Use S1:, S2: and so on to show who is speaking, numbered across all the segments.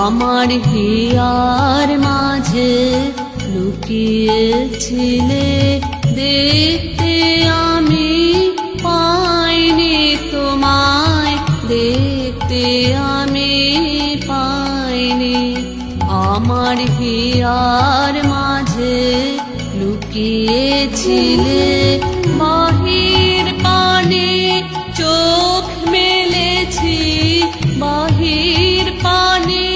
S1: আমার হিয়ার মাঝে লুকিয়েছিলে, দেখতে আমি পাইনি তোমায়, দেখতে আমি পাইনি। আমার হিয়ার মাঝে লুকিয়েছিলে, বাহির পানে চোখ মেলেছি, বাহির পানে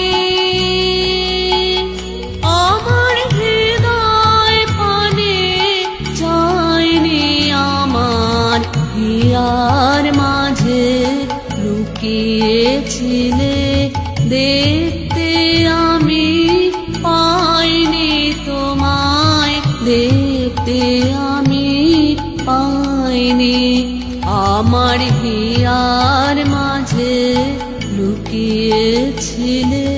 S1: আমার হৃদয় পানে চাইনি। আমার হিয়ার মাঝে লুকিয়েছিলে, দেখতে আমি পাইনি তোমায়, দেখতে আমি পাইনি। আমার হিয়ার মাঝে লুকিয়েছিলে।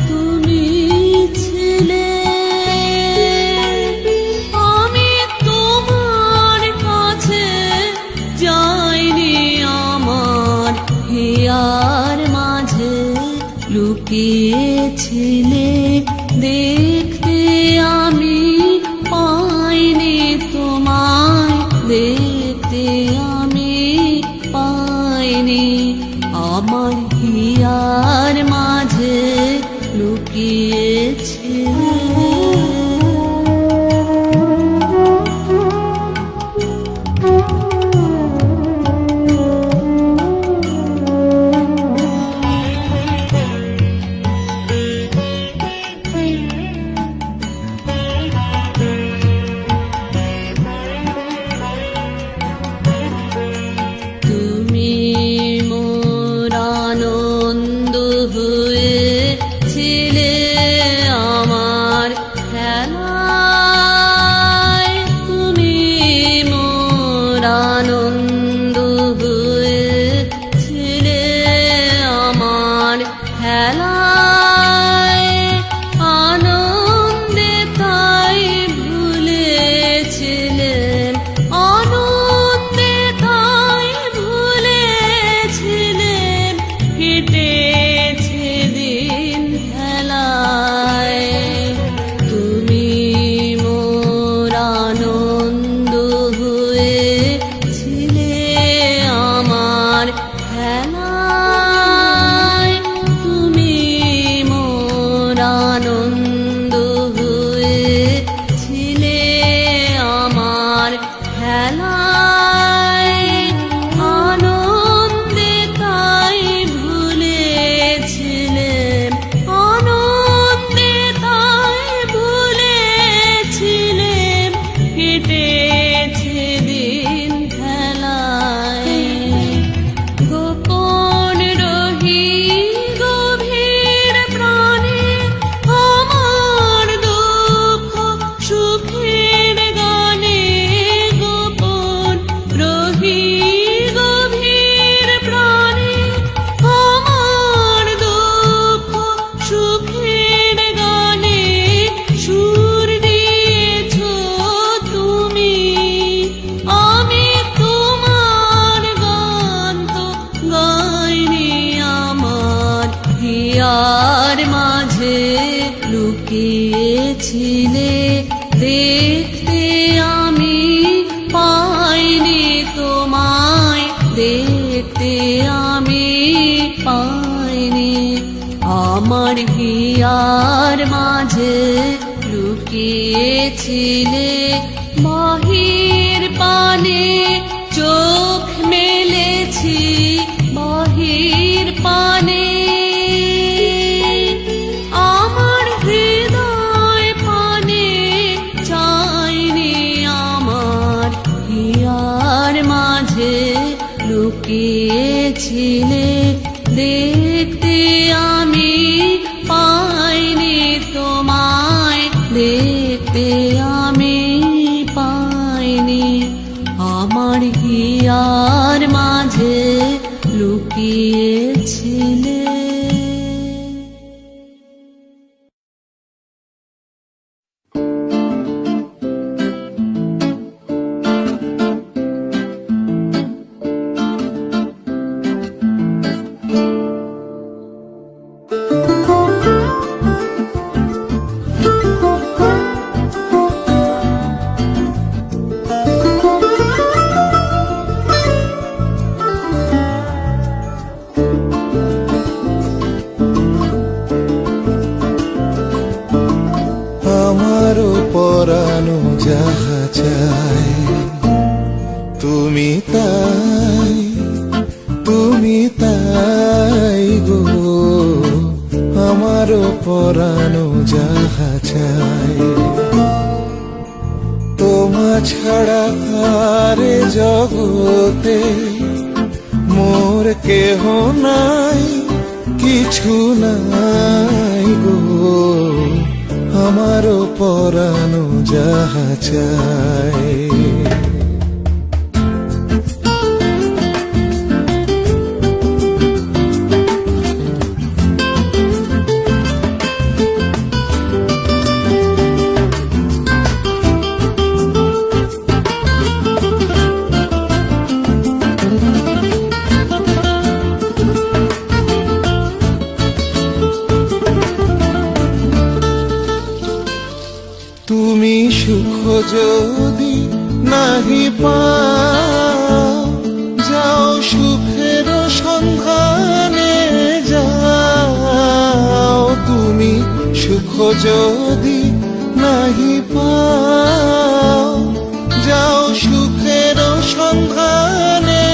S1: তুমি ছিলে আমি তোমার কাছে যাইনি। আমার হিয়ার মাঝে লুকিয়েছিলে, দেখতে আমি পাইনি তোমায়, দেখতে আমি পাইনি। আমার হিয়ার মাঝে লুকিয়েছিলে। তুমি মোর আনন্দ হয়েছিলে, আমার খেলায় তুমি মোর আনন্দ হয়েছিলে, আমার খেলায় আনন্দে তাই ভুলেছিলেন, আনন্দে তাই ভুলেছিলেন, কেটেছে দিন খেলায়। তুমি মোর আনন্দ হয়েছিলে, আমার খেলায় তুমি মোর আনন্দ হয়েছিলে, আমার খেলায় আনন্দে তাই ভুলেছিলেন, আনন্দে তাই ভুলেছিলেন, কেটেছে দিন খেলায়। গোপন রহি গভীর প্রাণে আমার দুঃখ সুখের গানে, গোপন রহি গভীর প্রাণে আমার দুঃখ সুখের গানে, সুর দিয়েছ তুমি, আমি তোমার গান তো গাইনি। আমার হিয়ার মাঝে লুকিয়েছিলে, দেখতে আমি পাইনি তোমায়, দেখতে আমি পাইনি। আমার হিয়ার মাঝে লুকিয়েছিলে, বাহির পানে চোখ মেলেছি,
S2: পরানো যাহা চায়। তোমা ছাড়া আরে জগতে মোর কেহ নাই, কিছু নাই গো, আমারও পরানো যাহা চায়। তুমি সুখ যদি নাহি পাও, যাও সুখের সন্ধানে যাও। তুমি সুখ যদি নাহি পাও, যাও সুখের সন্ধানে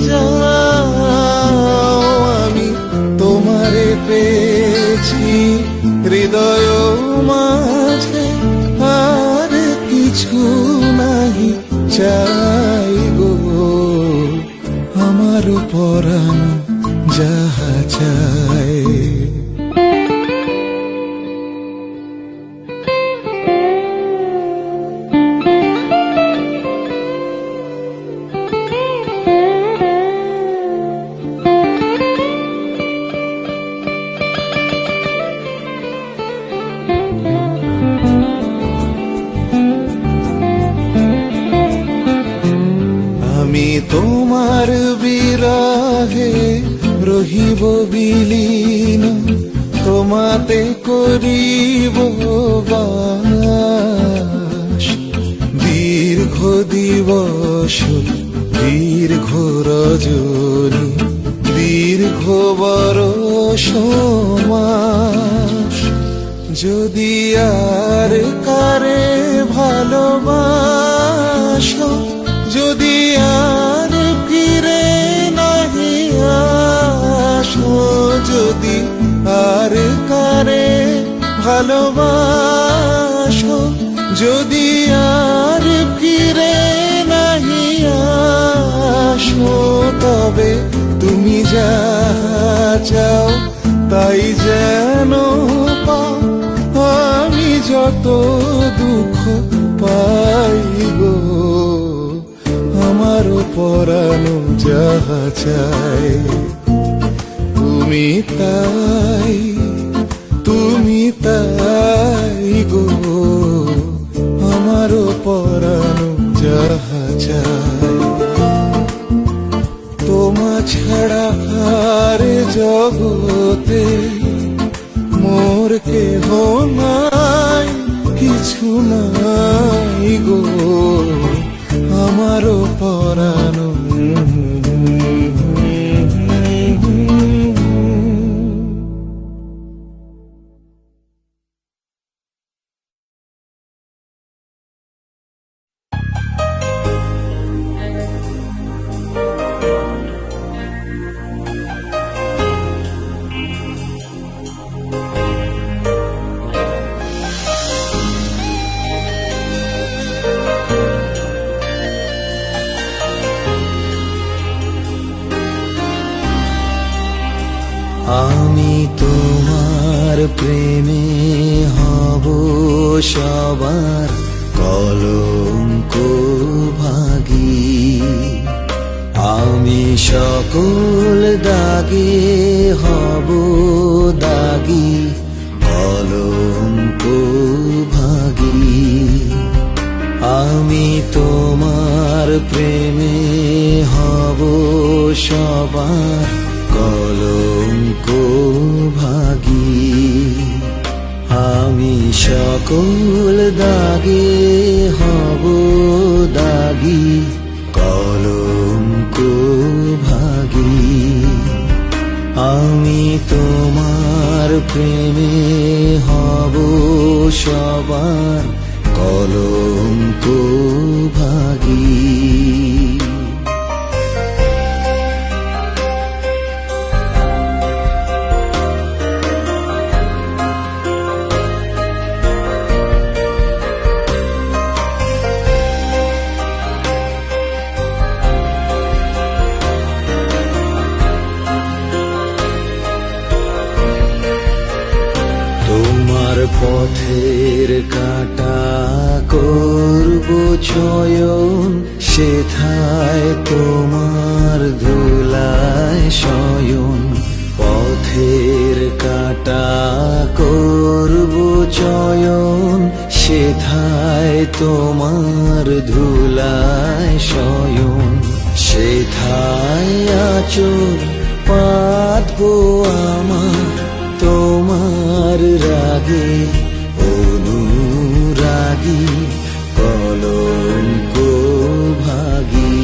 S2: যাও। আমি তোমারে পেয়েছি হৃদয় মাঝে, আর কিছু নাহি চাই গো, আমার পরাণ যাহা চায়। আমি তোমার বিরহে রহিব বিলীন, তোমাতে করিব বাস। দীর্ঘ দিবস দীর্ঘ রজনী, দীর্ঘ বরষ মাস। যদি আর কারে ভালোবাসো, যদি আর ফিরে নাহি আসো, যদি আর কারে ভালোবাসো, যদি আর ফিরে নাহি আসো, তবে তুমি যা চাও তাই যেন পাও। আমি যত দুঃখ পাই গো, আমার পরানো যাহা চায়। তুমি তাই, তুমি তাই গো, আমার পরানো যাহা চায়। তোমা ছাড়া আর জগতে মোর কেহ নাই, কিছু নাই গো, আমারও পরানো। আমি তোমার প্রেমে হব সবার কলঙ্ক ভাগী। আমি সকল দাগে হব দাগী, কলঙ্ক ভাগী। আমি তোমার প্রেমে হব সবার কলঙ্ক ভাগী। আমি সকল দাগে হব দাগী, কলঙ্ক ভাগী। আমি তোমার প্রেমে হব সবার কলঙ্ক ভাগী। তোমার পথের কাটা করব চয়ন, সেথায় তোমার ধুলায় শয়ন। পথের কাটা করব চয়ন, সেথায় তোমার ধুলায় শয়ন। সেথায় আঁচল পাতবো আমার তোমার রাগে, অনুরাগী কলঙ্ক ভাগী।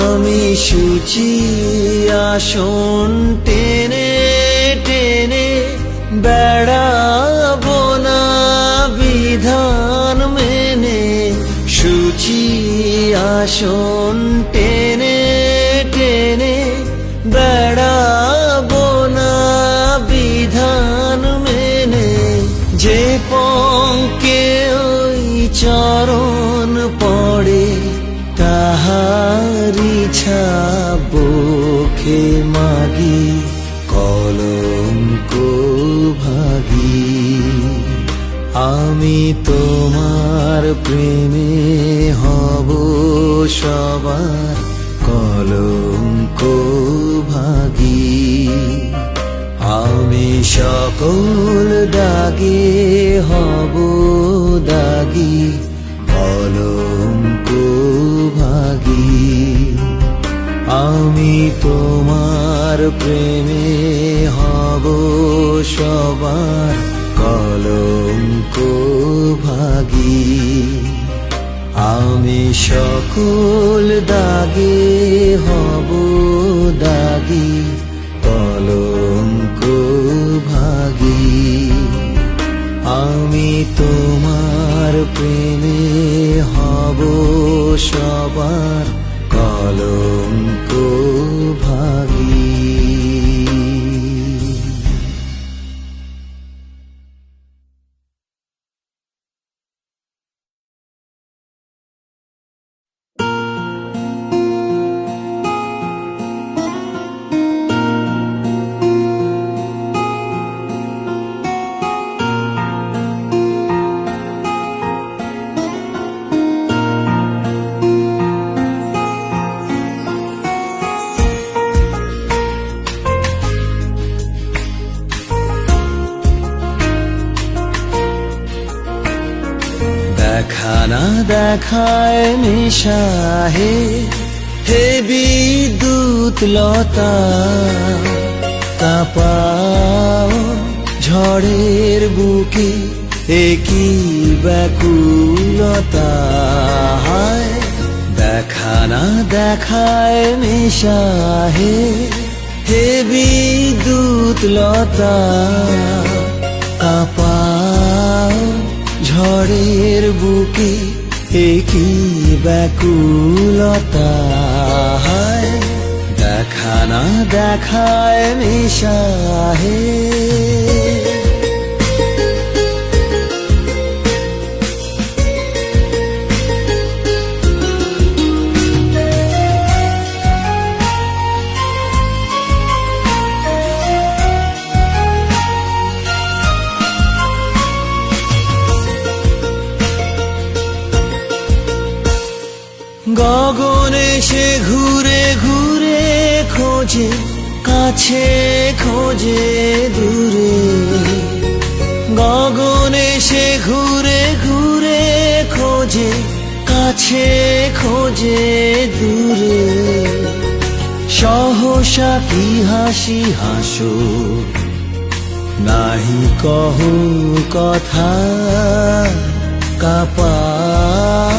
S2: আমি সূচি আসন টেনে টেনে বেড়াবো না বিধান মেনে। সূচি আসন টেনে টেনে বেড়াবো না বিধান মেনে। যে পঙ্কে ওই চরণ পড়ে, তাহারি ছাবুকে মাগি কলঙ্ক ভাগী। আমি তোমার প্রেমে হব সবার কলঙ্ক ভাগী। আমি সকল দাগে হব দাগী কলঙ্ক ভাগী। আমি তোমার প্রেমে হব সবার কলঙ্ক ভাগী। আমি সকল দাগে হব দাগী কলঙ্ক ভাগী। আমি তোমার প্রেমে হব সবার কলঙ্ক ভাগী। দেখা না দেখায় নেশা হে, হে বিদ্যুৎ লতা। কাঁপাও ঝড়ের বুকে একই ব্যাকুলতা। হায় দেখা না দেখায় নেশা হে, হে বিদ্যুৎ লতা। কাঁপাও ঝড়ের বুকে একই ব্যাকুলতা। হায় দেখা না দেখায় নেশা হে। গগনে সে ঘুরে ঘুরে খোঁজে, কাছে খোঁজে দূরে। গগনে সে ঘুরে ঘুরে খোঁজে, কাছে খোঁজে দূরে। সহসা কি হাসি হাসো, নাহি কহো কথা। কাঁপাও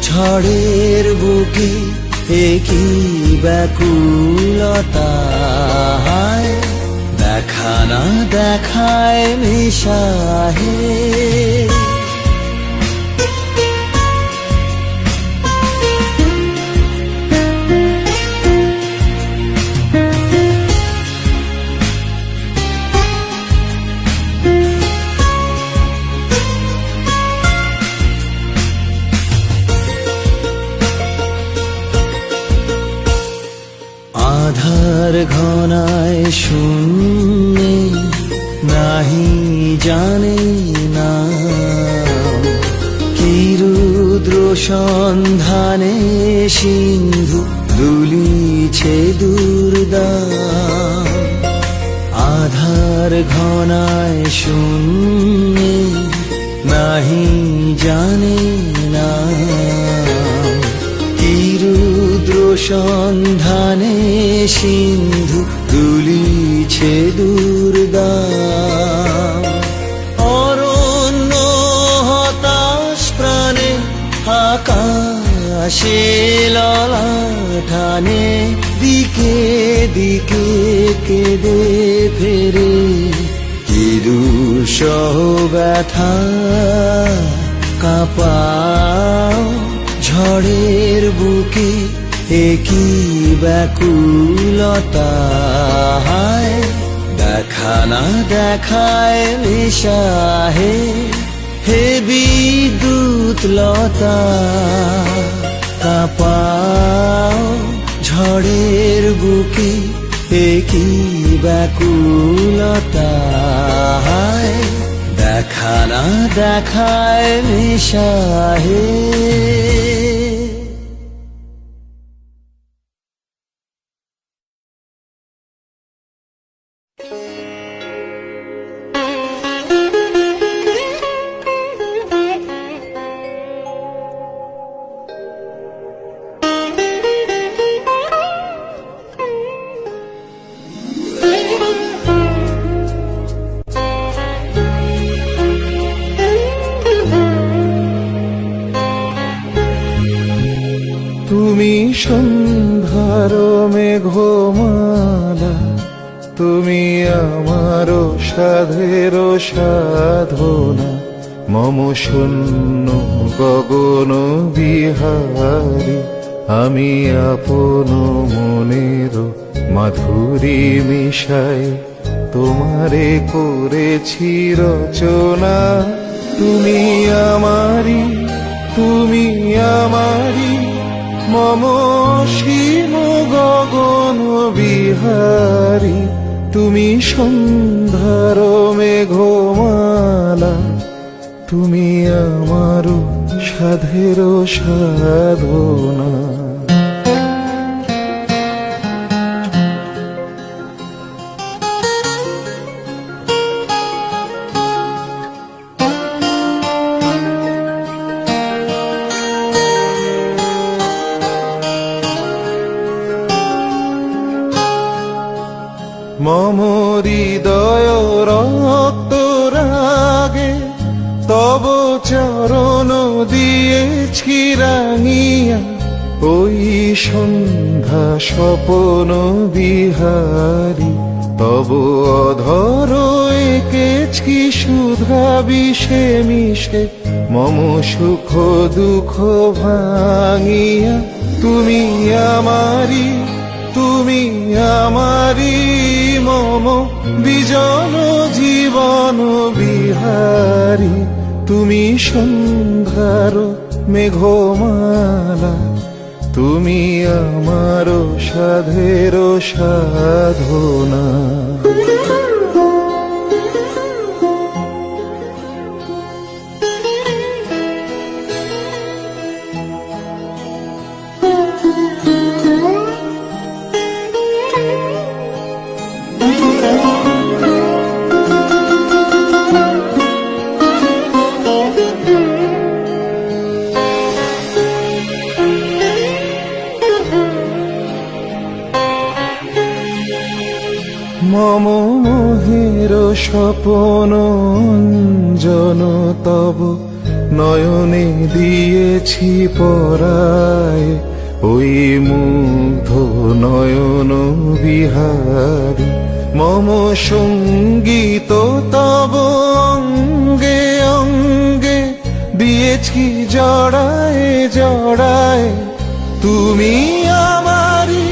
S2: ঝড়ের বুকে একই ব্যাকুলতা। হায় দেখা না দেখায় নেশা হে। জানে না কি রুদ্র সন্ধানে সিন্ধু দুলিছে দুর্দাম আধার ঘনায় শূন্যে নাহি জানে না কি রুদ্র সন্ধানে সিন্ধু দুলিছে দুর্দাম অরণ্য হতাশ প্রাণে আকাশে ললাটানে দিকে দিকে কেঁদে ফেরে কি দুঃসহ ব্যথা কাঁপাও ঝড়ের বুকে একই ব্যাকুলতা হায় দেখা না দেখায় নেশাহে হে বিদ্যুৎ লতা কাঁপাও ঝড়ের বুকে একই ব্যাকুলতা হায় দেখা না দেখায় নেশাহে
S3: তুমি সন্ধ্যার মেঘমালা তুমি আমারও সাধের সাধনা মম শূন্য গগন বিহারী আমি আপন মনের মাধুরী মিশাই তোমারে করেছি রচনা তুমি আমারি মম সীম গগন বিহারী তুমি সন্ধ্যার মেঘমালা তুমি আমার সাধের সাধনা মম হৃদয় রক্ত রাগে তব চরণ দিয়েছি রাঙিয়া ওই সন্ধ্যা স্বপন বিহারী তব অধর এঁকেছি সুধা বিষে মিশে মম সুখ দুঃখ ভাঙিয়া তুমি আমারি মম বিজন জীবন বিহারী তুমি সন্ধ্যার মেঘমালা তুমি আমার সাধের সাধনা মম মোহের স্বপন অঞ্জন তব নয়নে দিয়েছি পরায় ওই মুগ্ধ নয়ন বিহারী মম সঙ্গীত তব অঙ্গে অঙ্গে দিয়েছি জড়ায় জড়ায় তুমি আমারি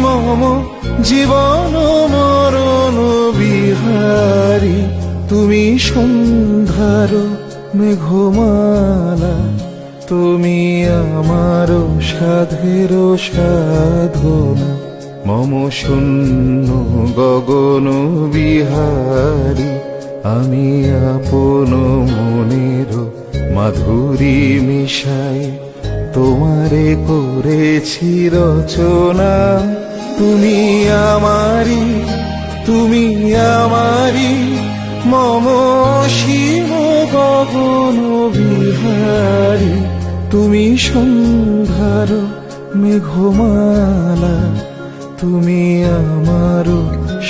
S3: মম জীবন মরণ বিহারী তুমি সন্ধ্যার মেঘমালা তুমি আমার সাধের সাধনা মম শূন্য গগন বিহারী আমি আপন মনের মাধুরী মিশাই তোমারে করেছি রচনা। তুমি আমারি, তুমি আমারি, মম অসীম গগন বিহারী তুমি সন্ধ্যার মেঘমালা, তুমি আমার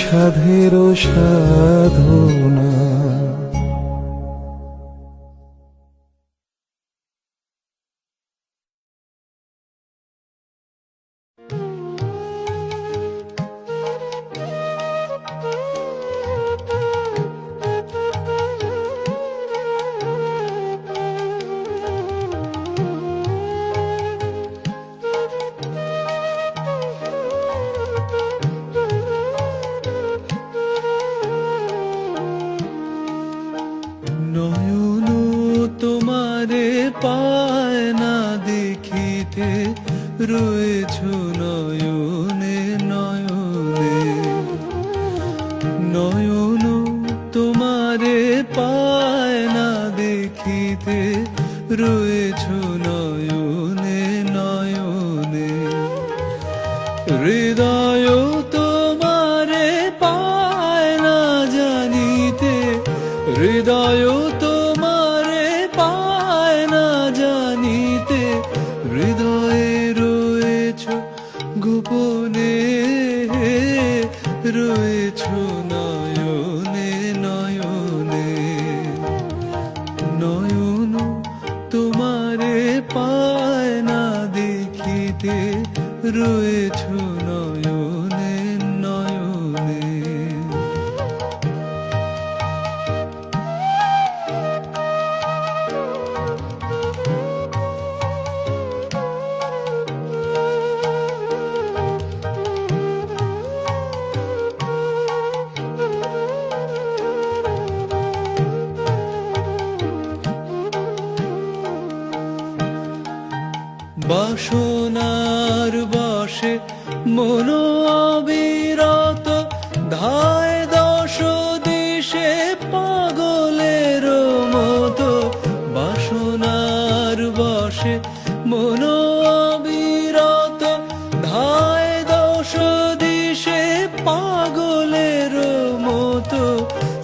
S3: সাধের সাধনা।
S4: নয়ন তোমারে পায় না দেখিতে, রয়েছ নয়নে নয়নে। নয়ন তোমারে পায় না দেখিতে, রয়েছ নয়নে নয়নে। হৃদয় তোমারে পায় না জানিতে, হৃদয় তোমারে পায় না জানিতে। হৃদয়ে রয়েছ গোপনে, রয়েছ নয়নে নয়নে। নয়ন তোমারে পায় না দেখিতে, রয়েছ নয়নে নয়নে। বাসনার বশে মন অবিরত, ধায় দশ দিশে পাগলের মতো। বাসনার বশে মন অবিরত, ধায় দশ দিশে পাগলের মতো।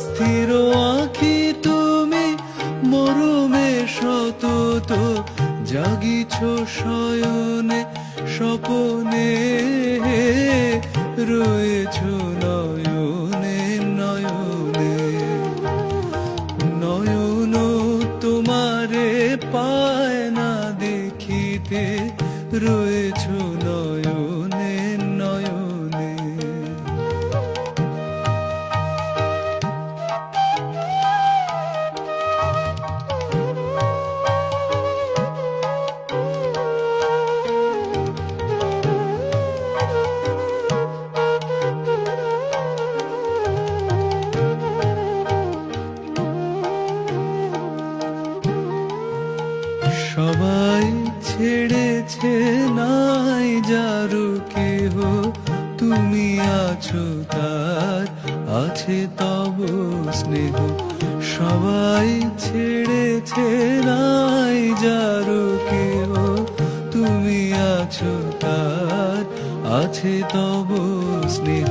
S4: স্থির আঁখি তুমি মরমে সতত, জাগিছ শয়নে স্বপনে, রয়েছ নয়নে নয়নে। নয়ন তোমারে পায় না দেখিতে, রয়েছ নয়নে নয়নে। সবাই ছেড়েছে নাই যারু কেহ, তুমি আছো তার আছে তব স্নেহ। সবাই ছেড়েছে নাই যারু কেহ, তুমি আছো তার আছে তব স্নেহ।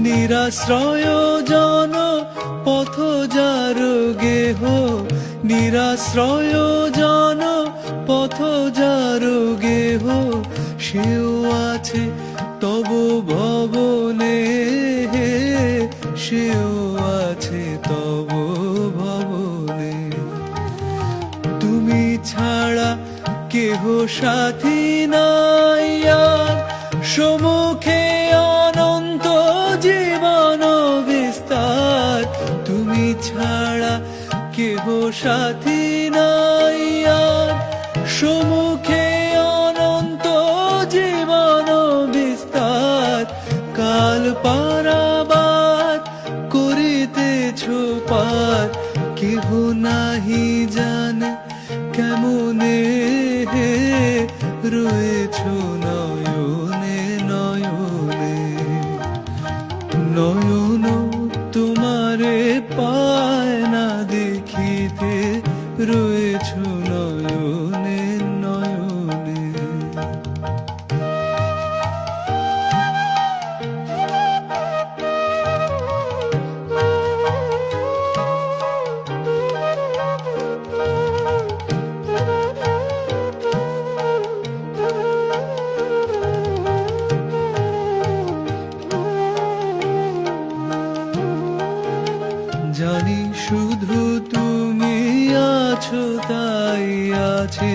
S4: নিরাশ্রয় জন পথ যার গেহ, নিরাশ্রয় জন পথ যার গেহ। সেও আছে তব ভবনে, সেও আছে তব ভবনে। তুমি ছাড়া কেহ সাথী নাই আর, সম্মুখে অনন্ত জীবন বিস্তার। তুমি ছাড়া কেহ সাথী নাই আর, সম্মুখে অনন্ত জীবন বিস্তার। কাল পারাবার করিতেছ পার, কেহ নাহি জানে কেমনে, রয়েছ নয়নে নয়নে। রয়েছ নয়নে নয়নে। জানি শুধু তুমি আছো তাই আছে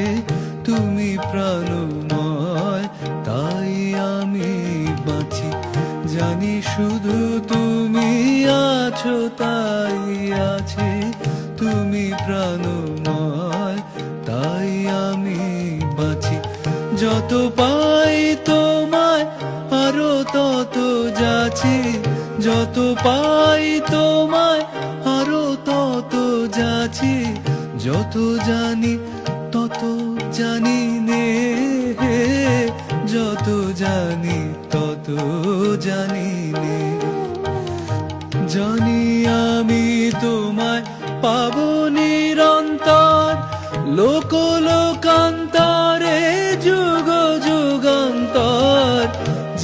S4: তুমি প্রাণময়, তাই আমি বাঁচি। জানি শুধু তুমি আছো তাই আছে তুমি প্রাণময়, তাই আমি বাঁচি। যত পাই তোমায় আরো তত যাচ্ছি, যত পাই তোমায় আরো তত যাচ্ছি। যত জানি তত জানি নে, যত জানি তত জানি নে। জানি আমি তোমায় পাবো নিরন্তর, লোক লোকান্তরে যুগ যুগান্তর।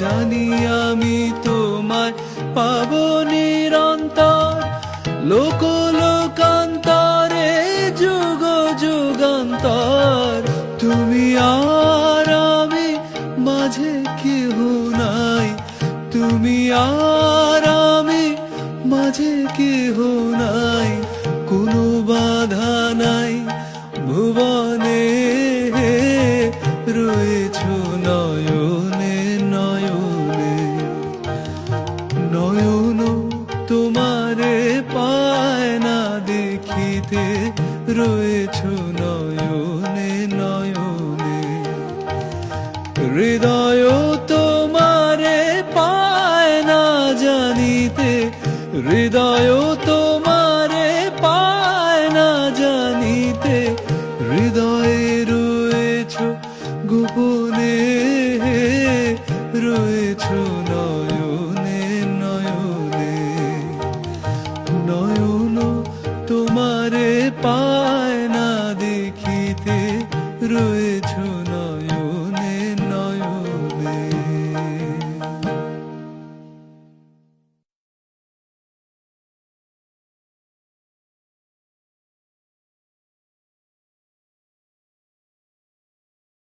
S4: জানি আমি তোমায় পাবো নিরন্তর, লোক লোকান্তরে যুগ যুগান্তর। তুমি আর আমি মাঝে কেহ নাই, তুমি আর আমি মাঝে কেহ নাই। কোনো বাধা নাই ভুবনে, রয়েছ নয়নে নয়নে। নয়ন তোমারে পায় না দেখিতে, রয়েছ নয়নে নয়নে। হৃদয় তোমারে পায় না জানিতে, হৃদয় তোমারে পায় না জানিতে। হৃদয়ে রয়েছ গোপনে,